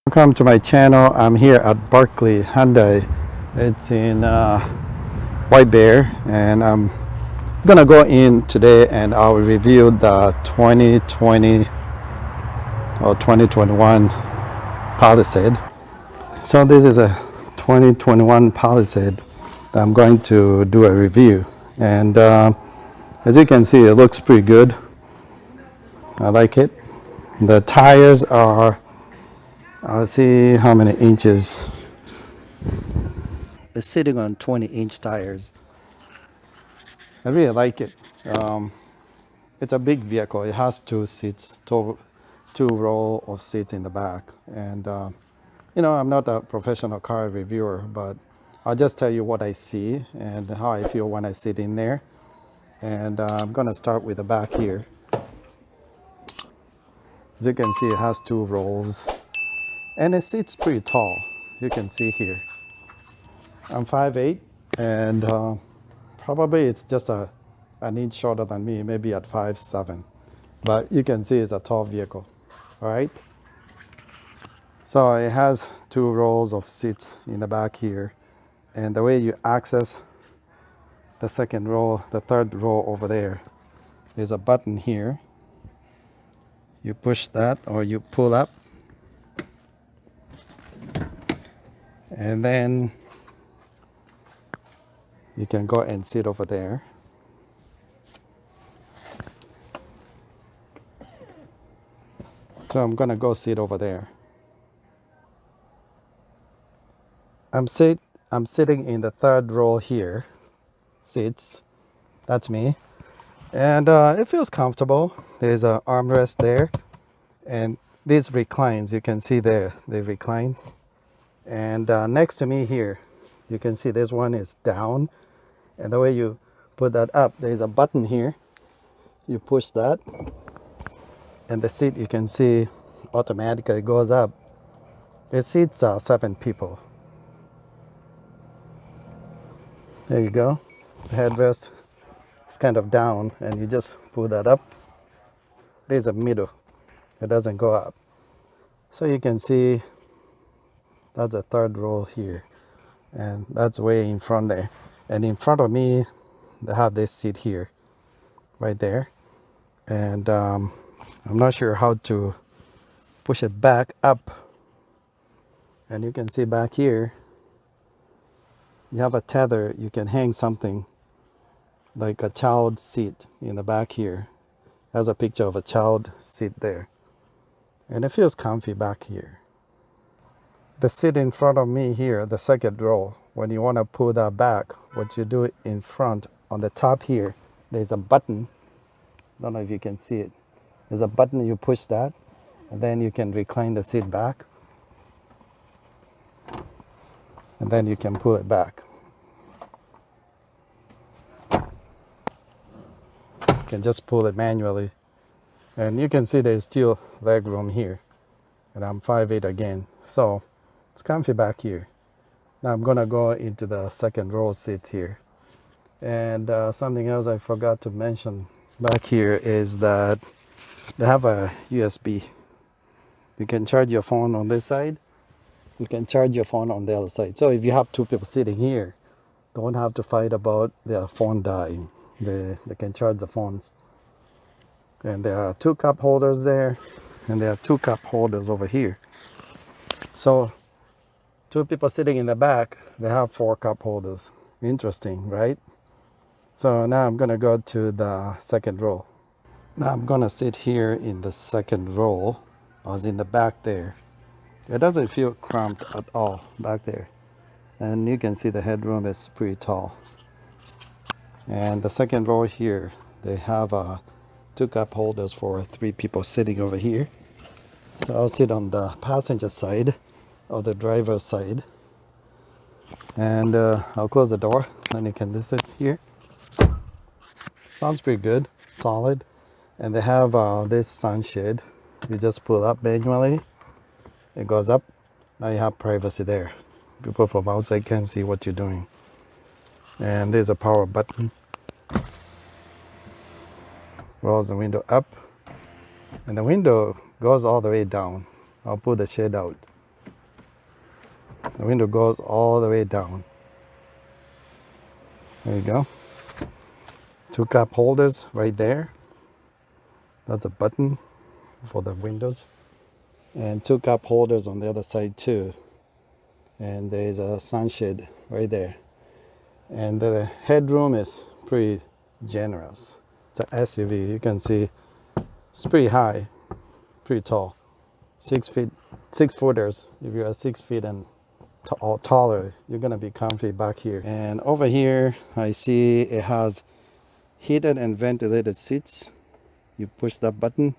Welcome to my channel. I'm here at Buerkle Hyundai. It's in White Bear, and I'm gonna go in today and I'll review the 2020 or 2021 Palisade. So this is a 2021 Palisade that I'm going to do a review, and as you can see, it looks pretty good. I like it. The tires are, I'll see how many inches. It's sitting on 20-inch tires. I really like it. Um, it's a big vehicle. It has two seats, two row of seats in the back. And I'm not a professional car reviewer, but I'll just tell you what I see and how I feel when I sit in there. And I'm gonna start with the back here. As you can see, it has two rows, and it sits pretty tall. You can see here. I'm 5'8", and probably it's just an inch shorter than me, maybe at 5'7". But you can see it's a tall vehicle, all right? So it has two rows of seats in the back here. And the way you access the second row, the third row over there, there's a button here. You push that or you pull up. And then you can go and sit over there. So I'm gonna go sit over there. I'm sitting in the third row here. Seats. That's me. And it feels comfortable. There's an armrest there. And these reclines, you can see there, they recline. And next to me here, you can see this one is down. And the way you put that up, there's a button here. You push that. And the seat, you can see, automatically goes up. It seats 7 people. There you go. The headrest is kind of down, and you just pull that up. There's a middle. It doesn't go up. So you can see that's a third row here. And that's way in front there. And in front of me, they have this seat here, right there. And I'm not sure how to push it back up. And you can see back here, you have a tether. You can hang something like a child seat in the back here. Has a picture of a child seat there. And it feels comfy back here. The seat in front of me here, the second row, when you want to pull that back, what you do in front, on the top here, there's a button. I don't know if you can see it. There's a button, you push that, and then you can recline the seat back. And then you can pull it back. You can just pull it manually. And you can see there's still leg room here. And I'm 5'8" again. So it's comfy back here. Now I'm gonna go into the second row seat here. And something else I forgot to mention back here is that they have a USB. You can charge your phone on this side. You can charge your phone on the other side. So if you have two people sitting here, don't have to fight about their phone dying. They can charge the phones. And there are 2 cup holders there, and there are 2 cup holders over here. So 2 people sitting in the back, they have 4 cup holders. Interesting, right? So now I'm gonna go to the second row. Now I'm gonna sit here in the second row. I was in the back there. It doesn't feel cramped at all back there. And you can see the headroom is pretty tall. And the second row here, they have 2 cup holders for 3 people sitting over here. So I'll sit on the passenger side or the driver's side. And I'll close the door and you can listen here. Sounds pretty good, solid. And they have this sunshade. You just pull up manually. It goes up. Now you have privacy there. People from outside can see what you're doing. And there's a power button. Rolls the window up. And the window goes all the way down. I'll pull the shade out. The window goes all the way down. There you go. 2 cup holders right there. That's a button for the windows. And 2 cup holders on the other side too. And there's a sunshade right there. And the headroom is pretty generous. It's an SUV. You can see it's pretty high, pretty tall. 6 feet, 6 footers. If you are 6 feet and taller, you're gonna be comfy back here. And over here, I see it has heated and ventilated seats. You push that button,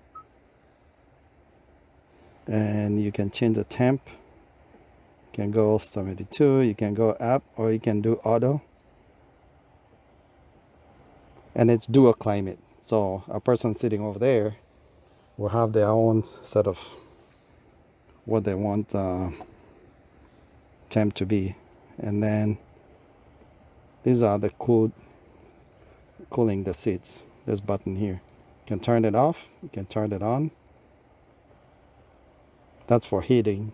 and you can change the temp. You can go 72. You can go up, or you can do auto. And it's dual climate, so a person sitting over there will have their own set of what they want temp to be. And then these are the cooling the seats. This button here, you can turn it off, you can turn it on. That's for heating,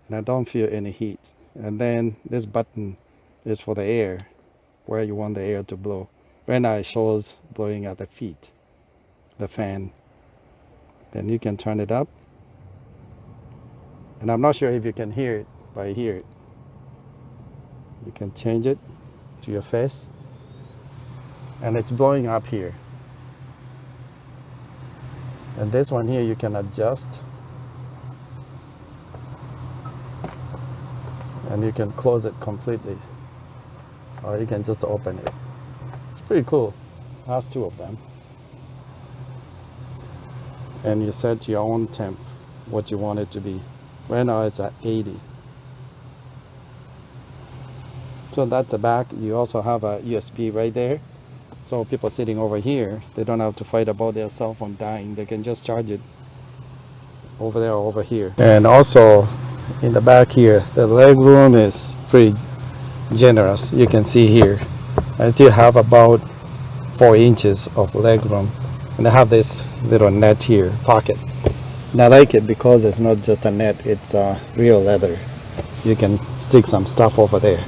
and I don't feel any heat. And then this button is for the air, where you want the air to blow. Right now it shows blowing at the feet, the fan. And you can turn it up. And I'm not sure if you can hear it, but I hear it. You can change it to your face. And it's blowing up here. And this one here you can adjust. And you can close it completely. Or you can just open it. It's pretty cool. It has 2 of them. And you set your own temp, what you want it to be. Right now it's at 80. So that's the back. You also have a USB right there. So people sitting over here, they don't have to fight about their cell phone dying. They can just charge it over there or over here. And also in the back here, the leg room is pretty generous. You can see here, I still have about 4 inches of leg room. And I have this little net here, pocket. And I like it because it's not just a net, it's real leather. You can stick some stuff over there.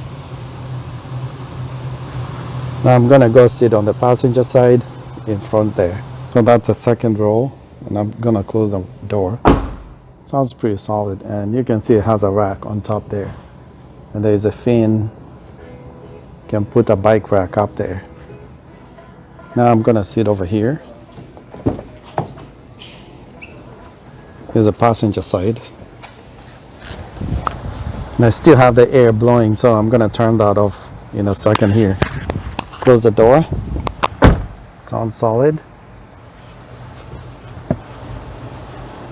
Now I'm gonna go sit on the passenger side in front there. So that's a second row, and I'm gonna close the door. Sounds pretty solid, and you can see it has a rack on top there. And there is a fin. You can put a bike rack up there. Now I'm gonna sit over here. Here's a passenger side. And I still have the air blowing, so I'm gonna turn that off in a second here. Close the door. Sounds solid.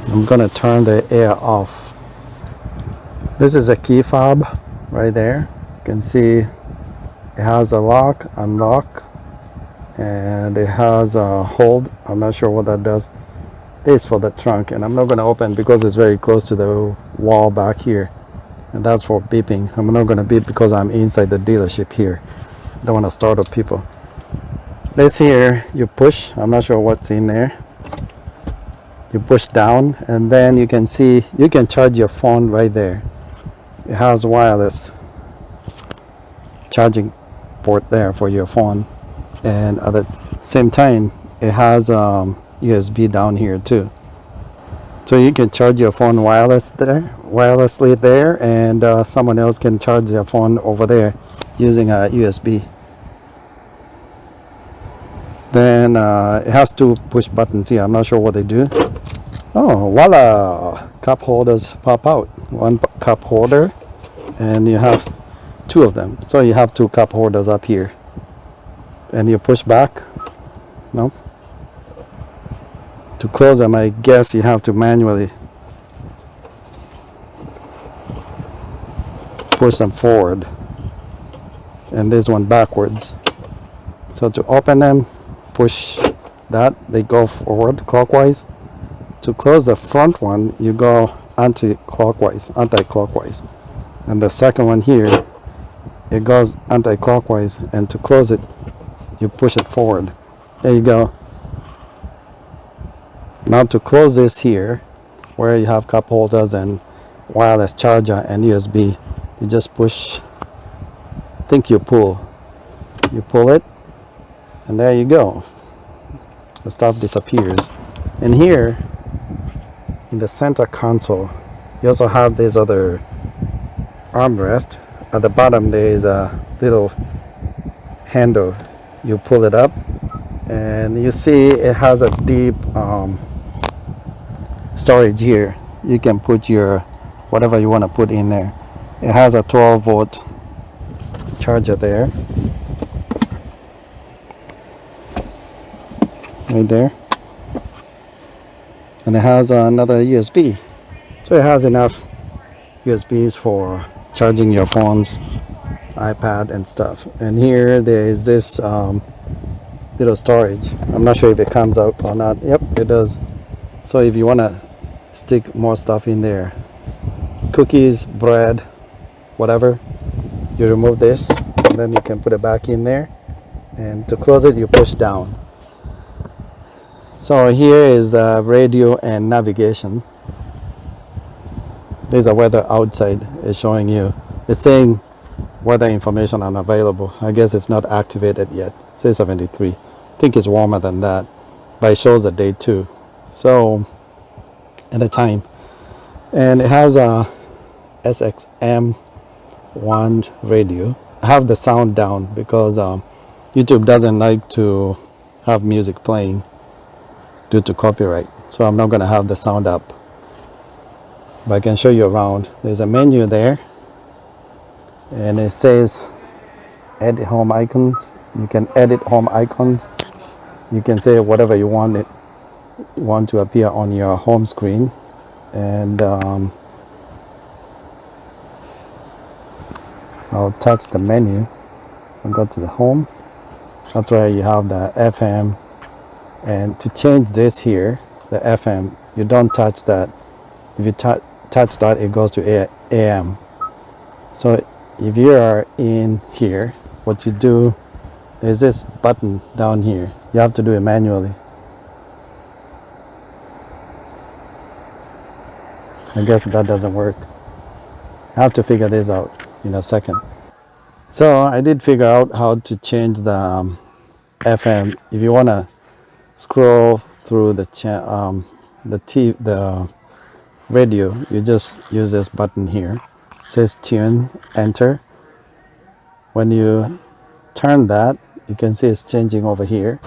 I'm gonna turn the air off. This is a key fob right there. You can see it has a lock, unlock, and it has a hold. I'm not sure what that does. This is for the trunk, and I'm not gonna open because it's very close to the wall back here. And that's for beeping. I'm not gonna beep because I'm inside the dealership here. Don't want to startle people. This here, you push. I'm not sure what's in there. You push down, and then you can see you can charge your phone right there. It has wireless charging port there for your phone, and at the same time it has USB down here too. So you can charge your phone wirelessly there, and someone else can charge their phone over there using a USB. Then it has 2 push buttons here. I'm not sure what they do. Oh, voila! Cup holders pop out. 1 cup holder, and you have 2 of them. So you have 2 cup holders up here. And you push back. No. To close them, I guess you have to manually push them forward. And this one backwards. So to open them, push that, they go forward clockwise. To close the front one, you go anti-clockwise. And the second one here, it goes anti-clockwise, and to close it, you push it forward. There you go. Now to close this here, where you have cup holders and wireless charger and USB. You just push, I think you pull it, and there you go. The stuff disappears. And here in the center console, you also have this other armrest. At the bottom there is a little handle. You pull it up and you see it has a deep storage here. You can put your whatever you want to put in there. It has a 12-volt charger there, right there, and it has another USB. So it has enough USBs for charging your phones, iPad and stuff. And here there is this little storage. I'm not sure if it comes out or not. Yep, it does. So if you want to stick more stuff in there, cookies, bread, whatever, you remove this and then you can put it back in there, and to close it you push down. So here is the radio and navigation. There's a weather outside. It's showing you, it's saying weather information unavailable. I guess it's not activated yet. It says 73. I think it's warmer than that, but it shows the date too, so at the time. And it has a SXM1 radio. I have the sound down because YouTube doesn't like to have music playing due to copyright, so I'm not going to have the sound up, but I can show you around. There's a menu there and it says edit home icons. You can edit home icons. You can say whatever you want to appear on your home screen. And I'll touch the menu and go to the home. That's where you have the FM. And to change this here, the FM, you don't touch that. If you touch that, it goes to AM. So if you are in here, what you do, there's this button down here. You have to do it manually. I guess that doesn't work. I have to figure this out in a second. So I did figure out how to change the FM. If you want to scroll through the radio, you just use this button here. It says tune, enter. When you turn that, you can see it's changing over here,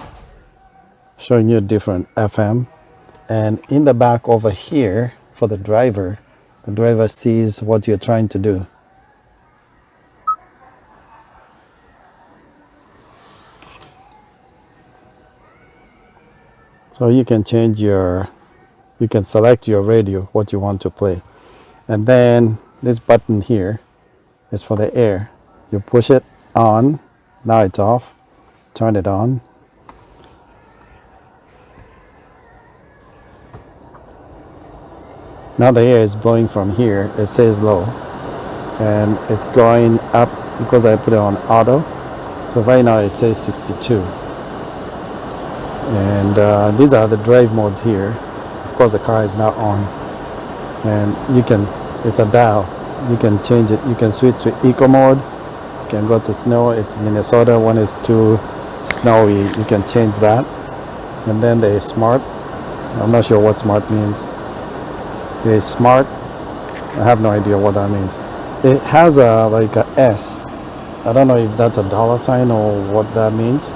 showing you different FM. And in the back over here, for the driver sees what you're trying to do. So you can you can select your radio, what you want to play. And then this button here is for the air. You push it on, now it's off, turn it on. Now the air is blowing from here. It says low and it's going up because I put it on auto. So right now it says 62. And these are the drive modes here. Of course the car is not on, and it's a dial. You can change it. You can switch to eco mode. You can go to snow. It's Minnesota. When it's too snowy, you can change that. And then there is smart. I'm not sure what smart means. There is smart. I have no idea what that means. It has like a S. I don't know if that's a dollar sign or what that means.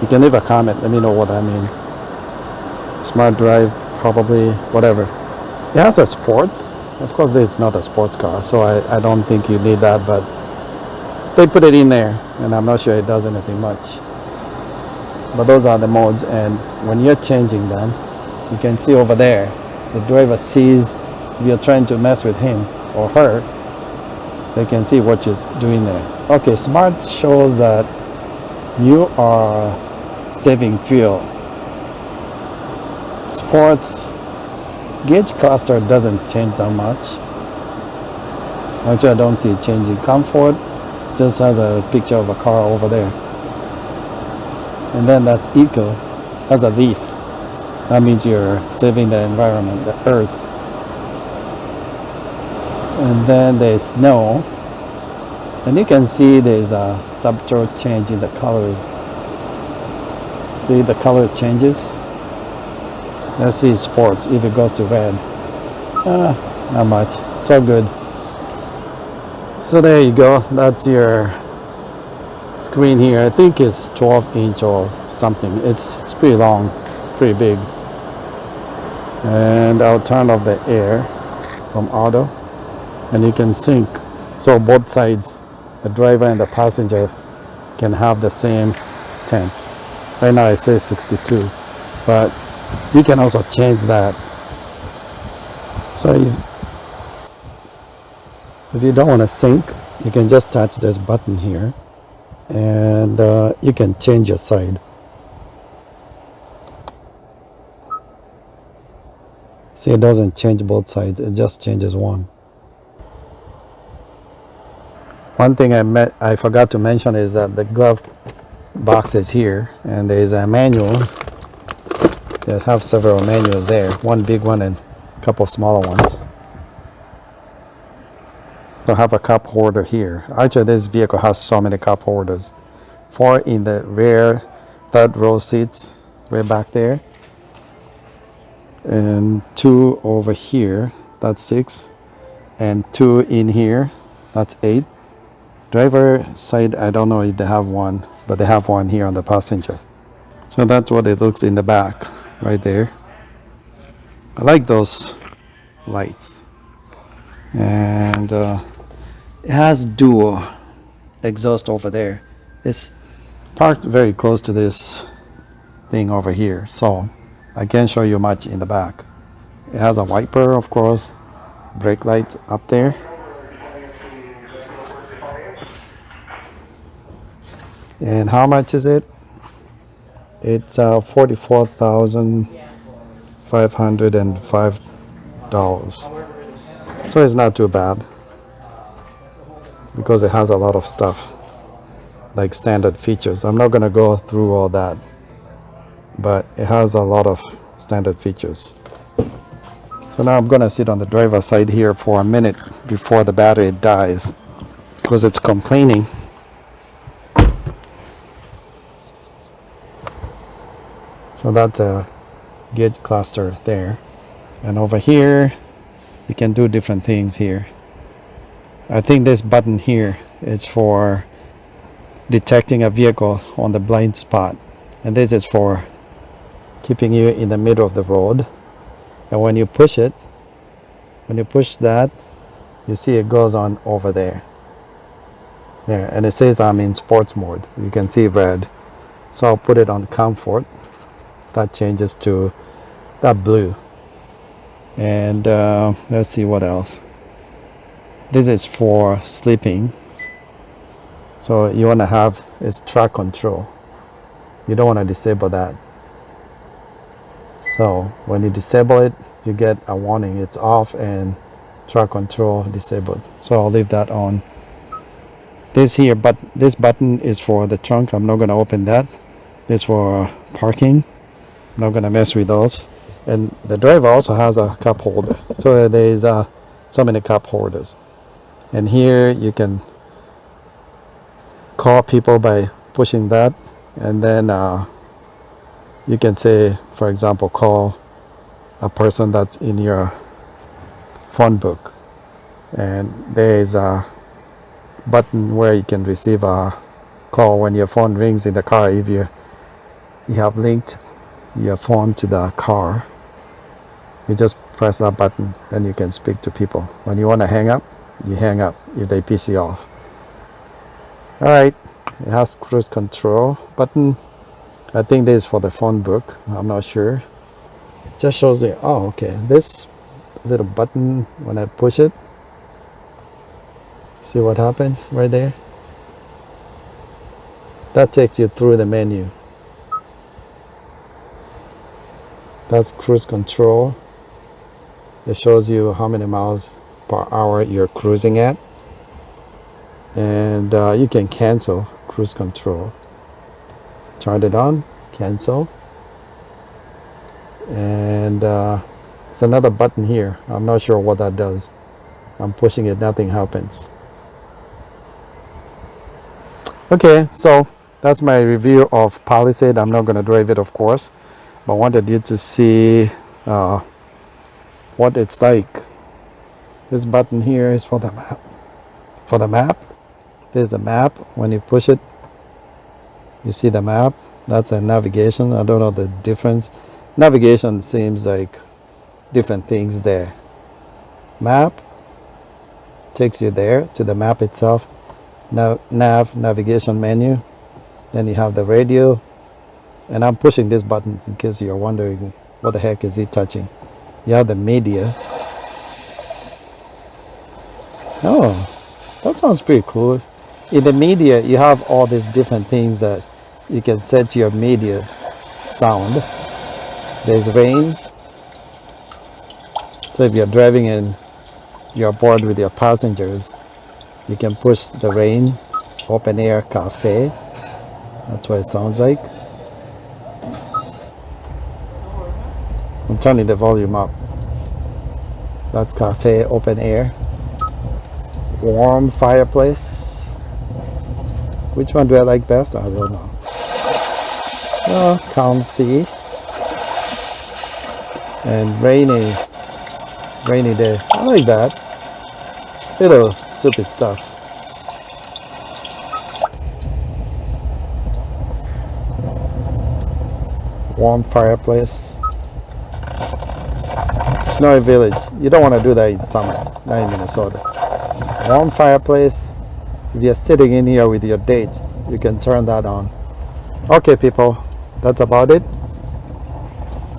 You can leave a comment, let me know what that means. Smart drive, probably, whatever. It has a sports. Of course, this is not a sports car, so I don't think you need that, but they put it in there, and I'm not sure it does anything much. But those are the modes, and when you're changing them, you can see over there, the driver sees if you're trying to mess with him or her, they can see what you're doing there. Okay, smart shows that you are saving fuel. Sports, gauge cluster doesn't change that much. Actually, I don't see it changing. Comfort just has a picture of a car over there. And then that's eco, has a leaf. That means you're saving the environment, the earth. And then there's snow, and you can see there's a subtle change in the colors. See the color changes. Let's see sports if it goes to red. Not much. It's all good. So there you go. That's your screen here. I think it's 12-inch or something. It's pretty long, pretty big. And I'll turn off the air from auto, and you can sync. So both sides, the driver and the passenger, can have the same temp. Right now it says 62, but you can also change that. So if you don't want to sync, you can just touch this button here, and you can change your side. See, it doesn't change both sides, it just changes one. One thing I forgot to mention is that the glove box is here, and there is a manual. They have several manuals there, one big one and a couple of smaller ones. They'll have a cup holder here. Actually, this vehicle has so many cup holders. 4 in the rear third row seats way back there, and 2 over here, that's 6, and 2 in here, that's 8. Driver side, I don't know if they have one, but they have one here on the passenger. So that's what it looks in the back right there. I like those lights. And it has dual exhaust over there. It's parked very close to this thing over here, so I can't show you much in the back. It has a wiper, of course, brake light up there. And how much is it? It's $44,505. So it's not too bad, because it has a lot of stuff, like standard features. I'm not going to go through all that, but it has a lot of standard features. So now I'm going to sit on the driver's side here for a minute before the battery dies, because it's complaining. So that's a gauge cluster there. And over here, you can do different things here. I think this button here is for detecting a vehicle on the blind spot. And this is for keeping you in the middle of the road. And when you push it, when you push that, you see it goes on over there. There, and it says I'm in sports mode. You can see red. So I'll put it on comfort. That changes to that blue. And let's see what else. This is for sleeping. So you want to have is track control. You don't want to disable that. So when you disable it, you get a warning. It's off and track control disabled. So I'll leave that on. This here, but this button is for the trunk. I'm not going to open that. This for parking. I'm not going to mess with those. And the driver also has a cup holder. So there's so many cup holders. And here you can call people by pushing that. And then you can say, for example, call a person that's in your phone book. And there's a button where you can receive a call when your phone rings in the car. If you have linked your phone to the car, you just press that button, then you can speak to people. When you want to hang up, you hang up if they piss you off. Alright, it has cruise control button. I think this is for the phone book, I'm not sure. Just shows you, oh okay, this little button, when I push it, see what happens right there? That takes you through the menu. That's cruise control. It shows you how many miles per hour you're cruising at. And you can cancel cruise control. Turn it on, cancel. And there's another button here. I'm not sure what that does. I'm pushing it, nothing happens. Okay, so that's my review of Palisade. I'm not going to drive it, of course, but I wanted you to see what it's like. This button here is for the map. There's a map. When you push it, you see the map. That's a navigation. I don't know the difference. Navigation seems like different things there. Map takes you there to the map itself. Navigation menu. Then you have the radio. And I'm pushing this button in case you're wondering what the heck is he touching. You have the media. Oh, that sounds pretty cool. In the media, you have all these different things that you can set your media sound. There's rain. So if you're driving and you're bored with your passengers, you can push the rain. Open air cafe. That's what it sounds like. I'm turning the volume up. That's cafe, open air. Warm fireplace. Which one do I like best? I don't know. Oh, calm sea. And rainy day. I like that. Little stupid stuff. Warm fireplace. Snowy village. You don't want to do that in summer, not in Minnesota. Warm fireplace. If you're sitting in here with your date, you can turn that on. Okay, people, that's about it.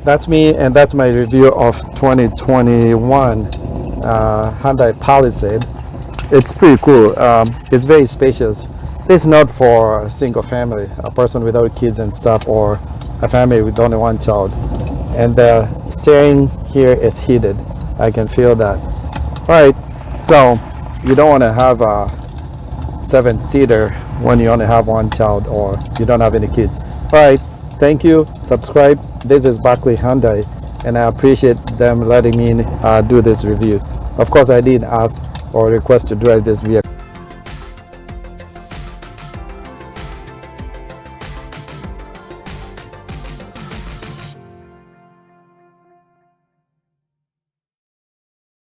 That's me, and that's my review of 2021 Hyundai Palisade. It's pretty cool. It's very spacious. It's not for a single family, a person without kids and stuff, or a family with only one child. And the steering here is heated. I can feel that. All right, so you don't want to have a 7-seater when you only have one child or you don't have any kids. All right, thank you. Subscribe. This is Buerkle Hyundai, and I appreciate them letting me do this review. Of course, I didn't ask or request to drive this vehicle.